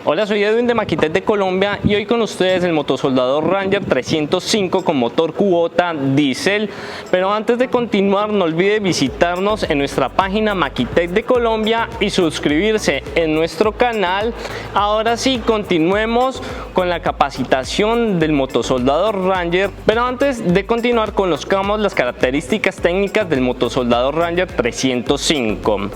Hola, soy Edwin de Makitech de Colombia y hoy con ustedes el motosoldador Ranger 305 con motor Kubota diésel. Pero antes de continuar, no olvide visitarnos en nuestra página Makitech de Colombia y suscribirse en nuestro canal. Ahora sí, continuemos con la capacitación del motosoldador Ranger. Pero antes de continuar, conozcamos las características técnicas del motosoldador Ranger 305.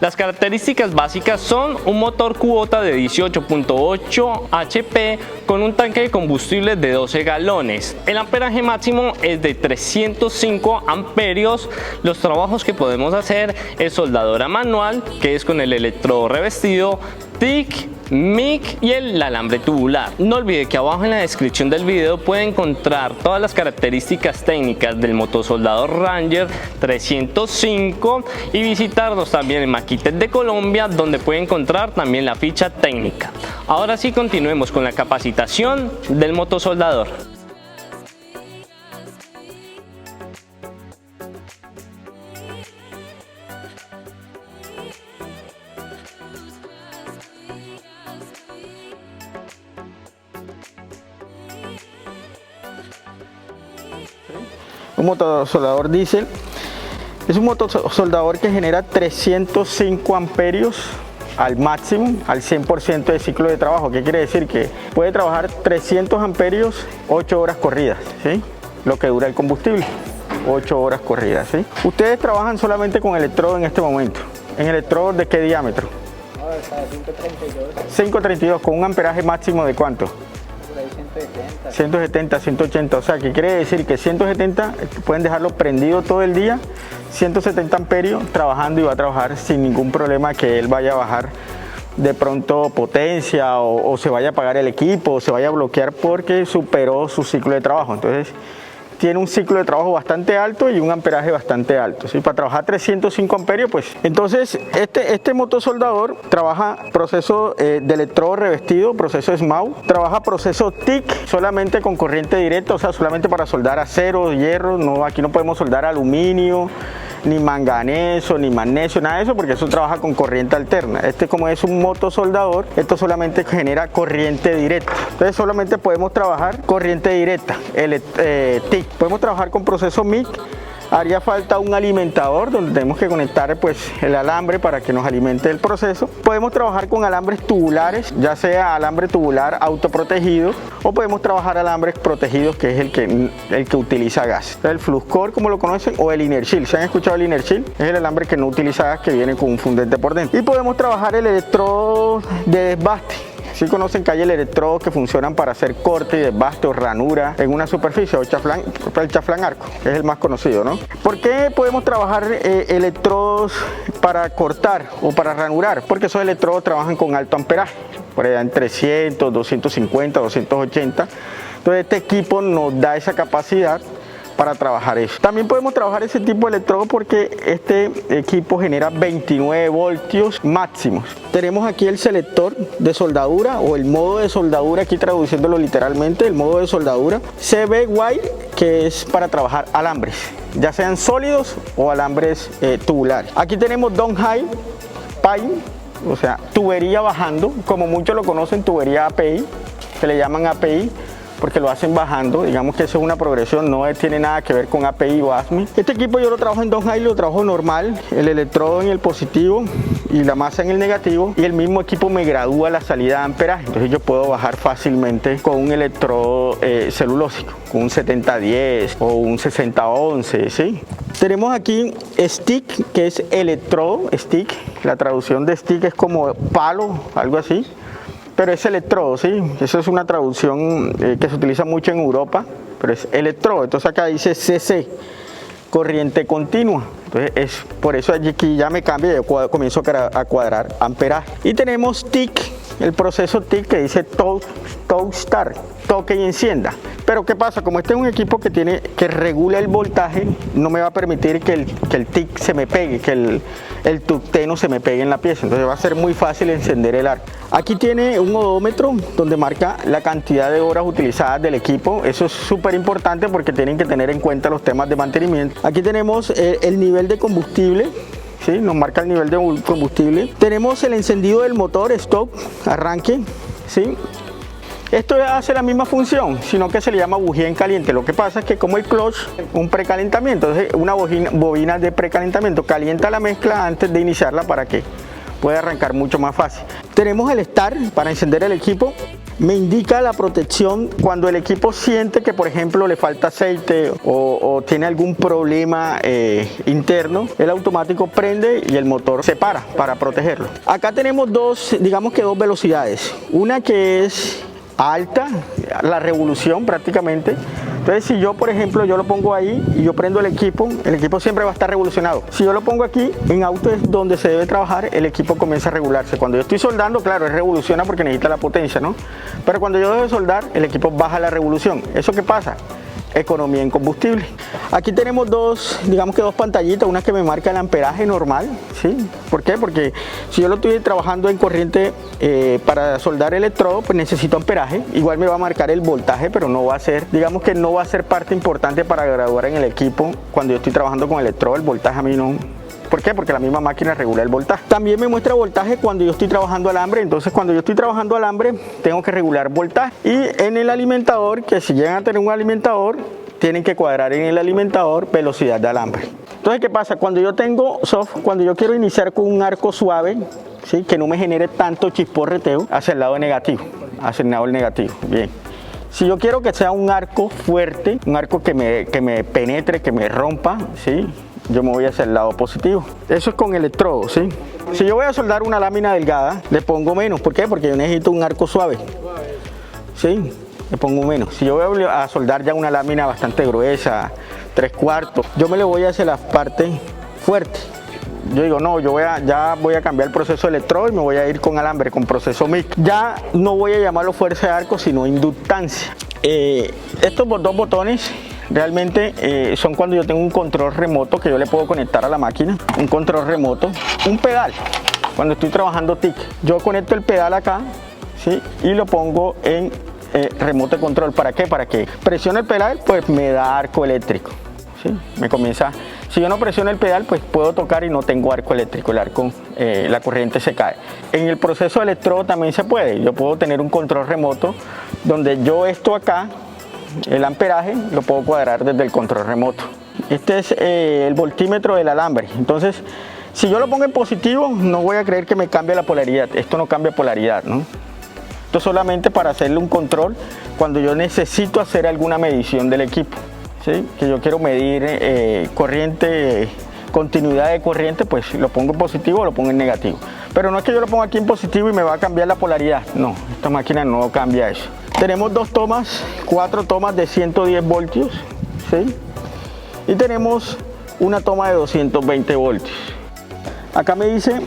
Las características básicas son un motor Kubota de 18.8 HP con un tanque de combustible de 12 galones. El amperaje máximo es de 305 amperios. Los trabajos que podemos hacer es soldadura manual, que es con el electrodo revestido, TIG, MIG y el alambre tubular. No olvide que abajo en la descripción del video puede encontrar todas las características técnicas del motosoldador Ranger 305 y visitarnos también en Makitech de Colombia, donde puede encontrar también la ficha técnica. Ahora sí, continuemos con la capacitación del motosoldador. Un motosoldador diésel es un motosoldador que genera 305 amperios al máximo, al 100% de ciclo de trabajo. ¿Qué quiere decir? Que puede trabajar 300 amperios 8 horas corridas, ¿sí? Lo que dura el combustible, 8 horas corridas, ¿sí? Ustedes trabajan solamente con electrodo en este momento. ¿En electrodo de qué diámetro? 532, con un amperaje máximo de ¿cuánto? 170, 180, o sea, que quiere decir que 170 pueden dejarlo prendido todo el día, 170 amperios trabajando y va a trabajar sin ningún problema que él vaya a bajar de pronto potencia o se vaya a apagar el equipo o se vaya a bloquear porque superó su ciclo de trabajo. Entonces tiene un ciclo de trabajo bastante alto y un amperaje bastante alto, ¿sí? Para trabajar 305 amperios, pues entonces este motosoldador trabaja proceso de electrodo revestido, proceso SMAU, trabaja proceso TIG solamente con corriente directa, o sea, solamente para soldar acero, hierro. No, aquí no podemos soldar aluminio, ni manganeso, ni magnesio, nada de eso, porque eso trabaja con corriente alterna. Como es un motosoldador, esto solamente genera corriente directa. Entonces solamente podemos trabajar corriente directa, TIG. Podemos trabajar con proceso MIG. Haría falta un alimentador donde tenemos que conectar pues el alambre para que nos alimente el proceso. Podemos trabajar con alambres tubulares, ya sea alambre tubular autoprotegido o podemos trabajar alambres protegidos, que es el que utiliza gas. El Fluscor, como lo conocen, o el Inerchill. ¿Se han escuchado el Inerchill? Es el alambre que no utiliza gas, que viene con un fundente por dentro. Y podemos trabajar el electrodo de desbaste. Si conocen que hay electrodos que funcionan para hacer corte y desbaste o ranura en una superficie, o el chaflán arco, es el más conocido, ¿no? ¿Por qué podemos trabajar electrodos para cortar o para ranurar? Porque esos electrodos trabajan con alto amperaje, por allá en 300, 250, 280. Entonces este equipo nos da esa capacidad para trabajar eso. También podemos trabajar ese tipo de electrodo porque este equipo genera 29 voltios máximos. Tenemos aquí el selector de soldadura o el modo de soldadura, aquí traduciéndolo literalmente, el modo de soldadura CB Wire, que es para trabajar alambres, ya sean sólidos o alambres tubulares. Aquí tenemos downhole pipe, o sea, tubería bajando, como muchos lo conocen, tubería API, que le llaman API, porque lo hacen bajando. Digamos que eso es una progresión, no tiene nada que ver con API o ASME. Este equipo yo lo trabajo en downhole, lo trabajo normal, el electrodo en el positivo y la masa en el negativo, y el mismo equipo me gradúa la salida de amperaje. Entonces yo puedo bajar fácilmente con un electrodo celulósico, con un 7010 o un 6011, ¿sí? Tenemos aquí stick, que es electrodo, stick. La traducción de stick es como palo, algo así. Pero es electrodo, ¿sí? Eso es una traducción que se utiliza mucho en Europa, pero es electrodo. Entonces acá dice CC, corriente continua. Entonces por eso aquí ya me cambia, yo comienzo a cuadrar amperaje. Y tenemos TIG, el proceso TIG, que dice Touch Start, toque y encienda. Pero ¿qué pasa? Como este es un equipo que regula el voltaje, no me va a permitir que el TIG se me pegue, que el tucteno se me pegue en la pieza. Entonces va a ser muy fácil encender el arco. Aquí tiene un odómetro donde marca la cantidad de horas utilizadas del equipo. Eso es súper importante porque tienen que tener en cuenta los temas de mantenimiento. Aquí tenemos el nivel de combustible. ¿Sí? Nos marca el nivel de combustible. Tenemos el encendido del motor, stop, arranque. ¿sí? Esto hace la misma función, sino que se le llama bujía en caliente. Lo que pasa es que como el clutch, un precalentamiento, entonces una bobina de precalentamiento calienta la mezcla antes de iniciarla para que pueda arrancar mucho más fácil. Tenemos el start para encender el equipo. Me indica la protección cuando el equipo siente que, por ejemplo, le falta aceite o tiene algún problema interno. El automático prende y el motor se para protegerlo. Acá tenemos dos velocidades. Una que es alta, la revolución prácticamente. Entonces, si yo, por ejemplo, yo lo pongo ahí y yo prendo el equipo siempre va a estar revolucionado. Si yo lo pongo aquí, en auto es donde se debe trabajar, el equipo comienza a regularse. Cuando yo estoy soldando, claro, él revoluciona porque necesita la potencia, ¿no? Pero cuando yo dejo de soldar, el equipo baja la revolución. ¿Eso qué pasa? Economía en combustible. Aquí tenemos dos pantallitas, una que me marca el amperaje normal, ¿sí? ¿Por qué? Porque si yo lo estoy trabajando en corriente para soldar electrodo, pues necesito amperaje. Igual me va a marcar el voltaje, pero no va a ser, no va a ser parte importante para graduar en el equipo. Cuando yo estoy trabajando con electrodo, el voltaje a mí no. ¿Por qué? Porque la misma máquina regula el voltaje. También me muestra voltaje cuando yo estoy trabajando alambre. Entonces, cuando yo estoy trabajando alambre, tengo que regular voltaje. Y en el alimentador, que si llegan a tener un alimentador, tienen que cuadrar en el alimentador velocidad de alambre. Entonces, ¿qué pasa? Cuando yo tengo cuando yo quiero iniciar con un arco suave, ¿sí? Que no me genere tanto chisporreteo, hacia el lado negativo. Hacia el lado negativo. Bien. Si yo quiero que sea un arco fuerte, un arco que me penetre, que me rompa, ¿sí? Yo me voy hacia el lado positivo. Eso es con electrodo, ¿sí? Si yo voy a soldar una lámina delgada, le pongo menos. ¿Por qué? Porque yo necesito un arco suave, ¿sí? Le pongo menos. Si yo voy a soldar ya una lámina bastante gruesa, 3/4, yo me le voy hacia la parte fuerte. Yo digo, no, ya voy a cambiar el proceso de electrodo y me voy a ir con alambre, con proceso mixto. Ya no voy a llamarlo fuerza de arco, sino inductancia. Estos dos botones realmente son cuando yo tengo un control remoto que yo le puedo conectar a la máquina. Un control remoto, un pedal. Cuando estoy trabajando TIC, yo conecto el pedal acá, ¿sí? Y lo pongo en remoto de control. ¿Para qué? Para que presione el pedal, pues me da arco eléctrico, ¿sí? Si yo no presiono el pedal, pues puedo tocar y no tengo arco eléctrico, la corriente se cae. En el proceso de electrodo también se puede. Yo puedo tener un control remoto donde yo esto acá, el amperaje, lo puedo cuadrar desde el control remoto. Este es el voltímetro del alambre. Entonces, si yo lo pongo en positivo, no voy a creer que me cambie la polaridad. Esto no cambia polaridad, ¿no? Esto es solamente para hacerle un control cuando yo necesito hacer alguna medición del equipo, ¿sí? Que yo quiero medir corriente, continuidad de corriente, pues lo pongo en positivo o lo pongo en negativo. Pero no es que yo lo ponga aquí en positivo y me va a cambiar la polaridad. No, esta máquina no cambia eso. Tenemos 4 tomas de 110 voltios, ¿sí? Y tenemos una toma de 220 voltios. Acá me dice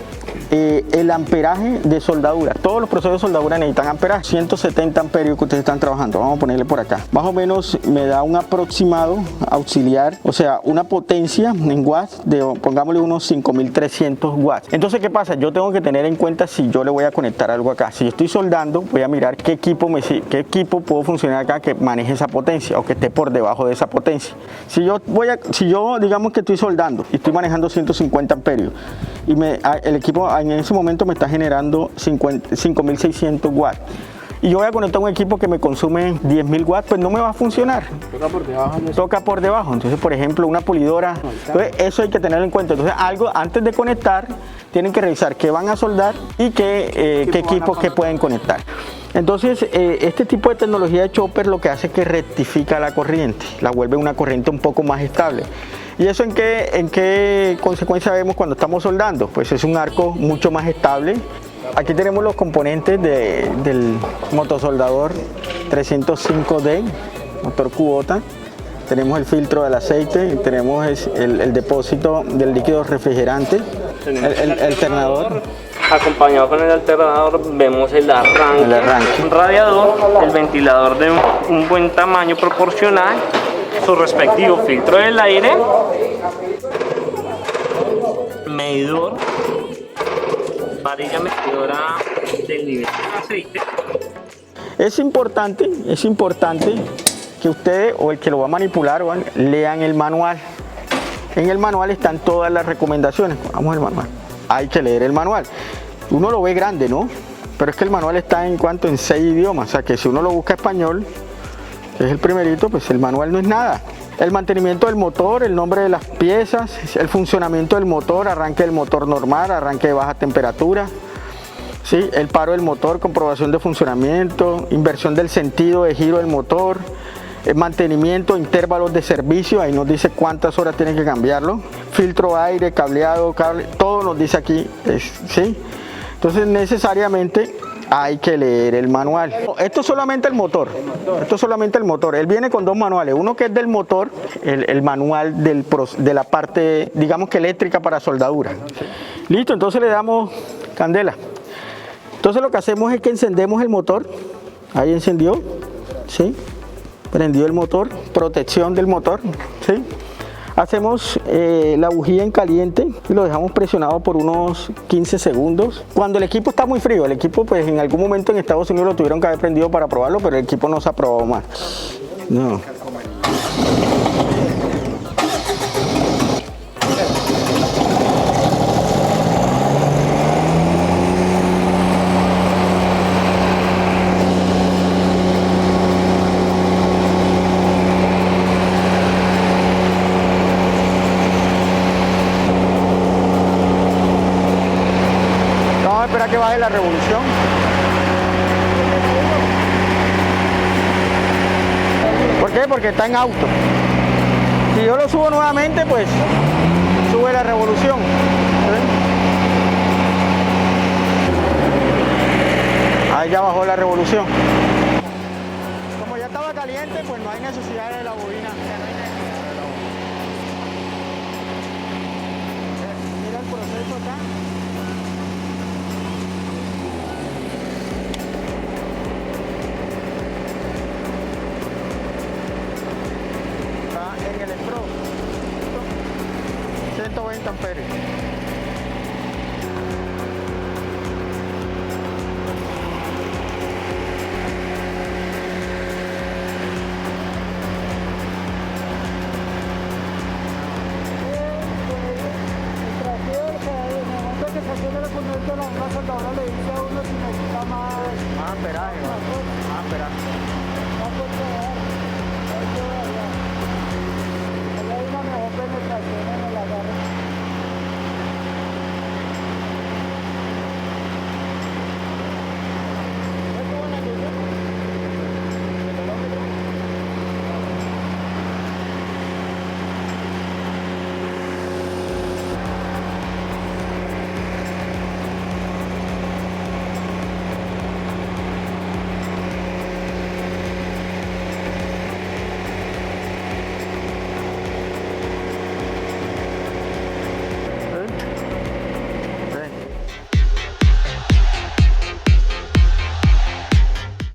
el amperaje de soldadura. Todos los procesos de soldadura necesitan amperaje. 170 amperios que ustedes están trabajando. Vamos a ponerle por acá. Más o menos me da un aproximado auxiliar, o sea, una potencia en watts de, pongámosle, unos 5300 watts. Entonces, ¿qué pasa? Yo tengo que tener en cuenta si yo le voy a conectar algo acá. Si yo estoy soldando, voy a mirar qué equipo puedo funcionar acá que maneje esa potencia o que esté por debajo de esa potencia. Si yo digamos que estoy soldando y estoy manejando 150 amperios y el equipo en ese momento me está generando 5600 watts y yo voy a conectar un equipo que me consume 10.000 watts, pues no me va a funcionar. Toca por debajo. Toca por debajo. Entonces, por ejemplo, una pulidora. Entonces, eso hay que tenerlo en cuenta. Entonces, antes de conectar, tienen que revisar qué van a soldar y qué equipos que pueden conectar. Entonces, este tipo de tecnología de chopper lo que hace es que rectifica la corriente, la vuelve una corriente un poco más estable. ¿Y eso en qué consecuencia vemos cuando estamos soldando? Pues es un arco mucho más estable. Aquí tenemos los componentes del motosoldador 305D, motor Kubota. Tenemos el filtro del aceite, tenemos el depósito del líquido refrigerante, el alternador. Acompañado con el alternador vemos el arranque, un radiador, el ventilador de un buen tamaño proporcional, su respectivo filtro del aire, medidor, varilla medidora del nivel de aceite. Es importante que ustedes o el que lo va a manipular lean el manual. En el manual están todas las recomendaciones. Vamos al manual. Hay que leer el manual. Uno lo ve grande, ¿no? pero es que el manual está en 6 idiomas, o sea que si uno lo busca español, que es el primerito, pues el manual no es nada. El mantenimiento del motor, el nombre de las piezas, el funcionamiento del motor, arranque del motor normal, arranque de baja temperatura, ¿sí? El paro del motor, comprobación de funcionamiento, inversión del sentido de giro del motor, el mantenimiento, intervalos de servicio, ahí nos dice cuántas horas tiene que cambiarlo, filtro aire, cableado, cable, todo nos dice aquí, ¿sí? Entonces necesariamente hay que leer el manual. Esto es solamente el motor. Esto es solamente el motor. Él viene con 2 manuales. Uno que es del motor, el manual de la parte, digamos que eléctrica para soldadura. Listo, entonces le damos candela. Entonces lo que hacemos es que encendemos el motor. Ahí encendió, ¿sí? Prendió el motor, protección del motor, ¿sí? Hacemos la bujía en caliente y lo dejamos presionado por unos 15 segundos. Cuando el equipo está muy frío, el equipo pues en algún momento en Estados Unidos lo tuvieron que haber prendido para probarlo, pero el equipo no se aprobó más. No. Espera que baje la revolución. ¿Por qué? Porque está en auto. Si yo lo subo nuevamente, pues sube la revolución. Ahí ya bajó la revolución. Como ya estaba caliente, pues no hay necesidad de la bobina. Mira el proceso acá. En el electrodo 120 amperes. Más amperaje, más amperaje.